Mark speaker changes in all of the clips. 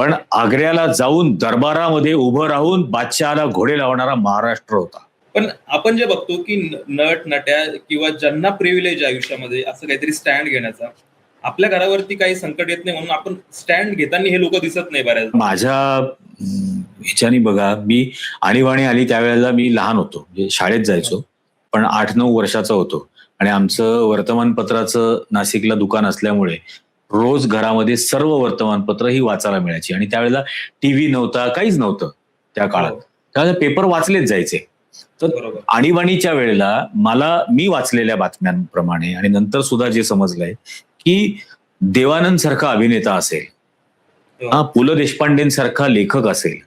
Speaker 1: पण आग्र्याला जाऊन दरबारामध्ये उभं राहून बादशहाला घोडे लावणारा महाराष्ट्र होता.
Speaker 2: पण आपण जे बघतो की नट नट्या किंवा ज्यांना प्रिव्हिलेज आयुष्यामध्ये असं काहीतरी स्टँड घेण्याचा, आपल्या घरावरती काही संकट येत नाही म्हणून आपण स्टँड घेताना हे लोक दिसत नाही बऱ्याच.
Speaker 1: माझ्या ह्याच्यानी बघा, मी आणीबाणी आली त्यावेळेला मी लहान होतो, म्हणजे शाळेत जायचो, पण 8-9 वर्षाचा होतो आणि आमचं वर्तमानपत्राचं नाशिकला दुकान असल्यामुळे रोज घरामध्ये सर्व वर्तमानपत्र ही वाचायला मिळायची आणि त्यावेळेला टीव्ही नव्हता, काहीच नव्हतं त्या काळात. त्यावेळेला पेपर वाचलेच जायचे. तर आणीबाणीच्या वेळेला मी वाचलेल्या बातम्यांप्रमाणे आणि नंतर सुद्धा जे समजलंय की देवानंद सारखा अभिनेता असेल, पु ल देशपांडेंसारखा लेखक असेल,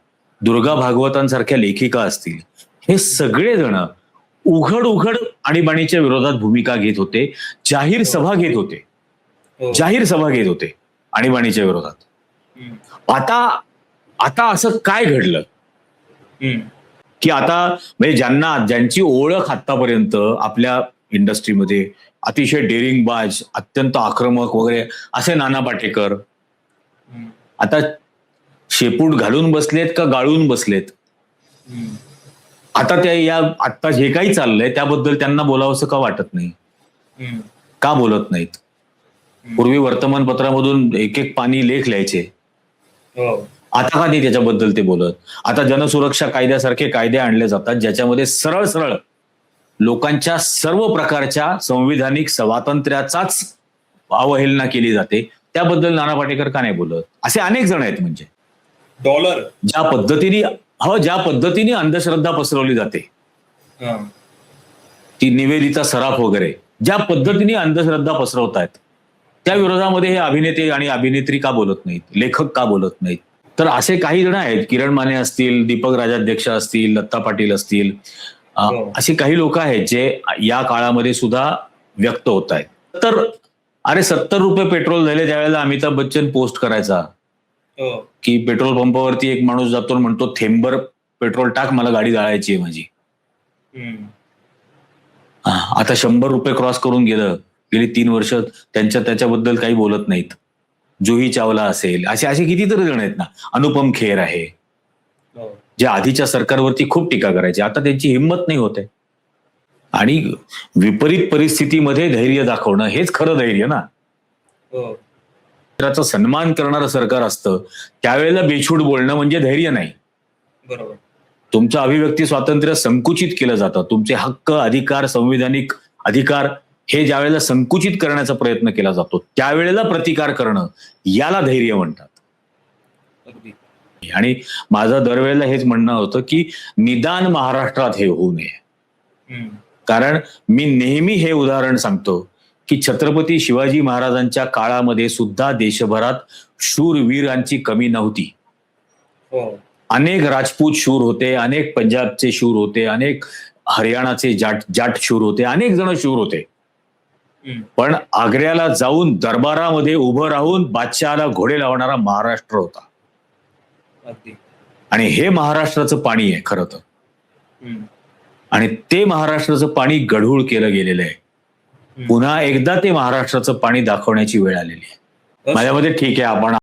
Speaker 1: दुर्गा भागवतांसारख्या लेखिका असतील, हे सगळे जण उघड उघड आणीबाणीच्या विरोधात भूमिका घेत होते, जाहीर सभा घेत होते आणीबाणीच्या विरोधात. आता असं काय घडलं की आता म्हणजे ज्यांची ओळख आतापर्यंत आपल्या इंडस्ट्रीमध्ये अतिशय डेरिंगबाज, अत्यंत आक्रमक वगैरे असे नाना पाटेकर आता शेपूट घालून बसलेत का गाळून बसलेत? आता आता जे काही चाललंय त्याबद्दल त्यांना बोलावंसं का वाटत नाही? का बोलत नाहीत? पूर्वी वर्तमानपत्रामधून एक एक पानी लेख लिहायचे, आता का नाही त्याच्याबद्दल ते बोलत? आता जनसुरक्षा कायद्यासारखे कायदे आणले जातात ज्याच्यामध्ये सरळ सरळ लोकांच्या सर्व प्रकारच्या संविधानिक स्वातंत्र्याचाच अवहेलना केली जाते, त्याबद्दल नाना पाटेकर का नाही बोलत? असे अनेक जण आहेत. म्हणजे ज्या पद्धतीने अंधश्रद्धा पसरवली जाते, ती निवेदिता सराफ वगैरे ज्या पद्धतीने अंधश्रद्धा पसरवतायत, त्या विरोधामध्ये हे अभिनेते आणि अभिनेत्री का बोलत नाहीत? लेखक का बोलत नाहीत? तर असे काही जण आहेत, किरण माने असतील, दीपक राजाध्यक्ष असतील, लत्ता पाटील असतील, असे काही लोक आहेत जे या काळामध्ये सुद्धा व्यक्त होत आहेत. तर अरे 70 रुपये पेट्रोल झाले त्यावेळेला अमिताभ बच्चन पोस्ट करायचा की पेट्रोल पंपावरती एक माणूस जातो म्हणतो, थेंबर पेट्रोल टाक, मला गाडी जाळायची आहे माझी. आता 100 रुपये क्रॉस करून गेली 3 वर्ष त्याच्याबद्दल काही बोलत नाहीत. जुही चावला असेल, असे कितीतरी जण आहेत ना. अनुपम खेर आहे, जे आधीच्या सरकारवरती खूप टीका करायचे, आता त्यांची हिंमत नाही होते. आणि विपरीत परिस्थितीमध्ये धैर्य दाखवणं हेच खरं धैर्य ना. त्याचा सन्मान करणारं सरकार असतं त्यावेळेला बेछूट बोलणं म्हणजे धैर्य नाही.
Speaker 2: बरोबर.
Speaker 1: तुमचं अभिव्यक्ती स्वातंत्र्य संकुचित केलं जातं, तुमचे हक्क, अधिकार, संविधानिक अधिकार हे ज्या वेळेला संकुचित करण्याचा प्रयत्न केला जातो त्यावेळेला प्रतिकार करणं याला धैर्य म्हणतात. आणि माझं दरवेळेला हेच म्हणणं होतं की निदान महाराष्ट्रात हे होऊ नये. कारण मी नेहमी हे उदाहरण सांगतो की छत्रपती शिवाजी महाराजांच्या काळामध्ये सुद्धा देशभरात शूरवीरांची कमी नव्हती. अनेक राजपूत शूर होते, अनेक पंजाबचे शूर होते, अनेक हरियाणाचे जाट शूर होते, अनेक जण शूर होते. पण आग्र्याला जाऊन दरबारामध्ये उभं राहून बादशहाला घोडे लावणारा महाराष्ट्र होता. आणि हे महाराष्ट्राचं पाणी आहे खरं तर. आणि ते महाराष्ट्राचं पाणी गढूळ केलं गेलेलं आहे. पुन्हा एकदा ते महाराष्ट्राचं पाणी दाखवण्याची वेळ आलेली आहे. माझ्यामध्ये ठीक आहे, आपण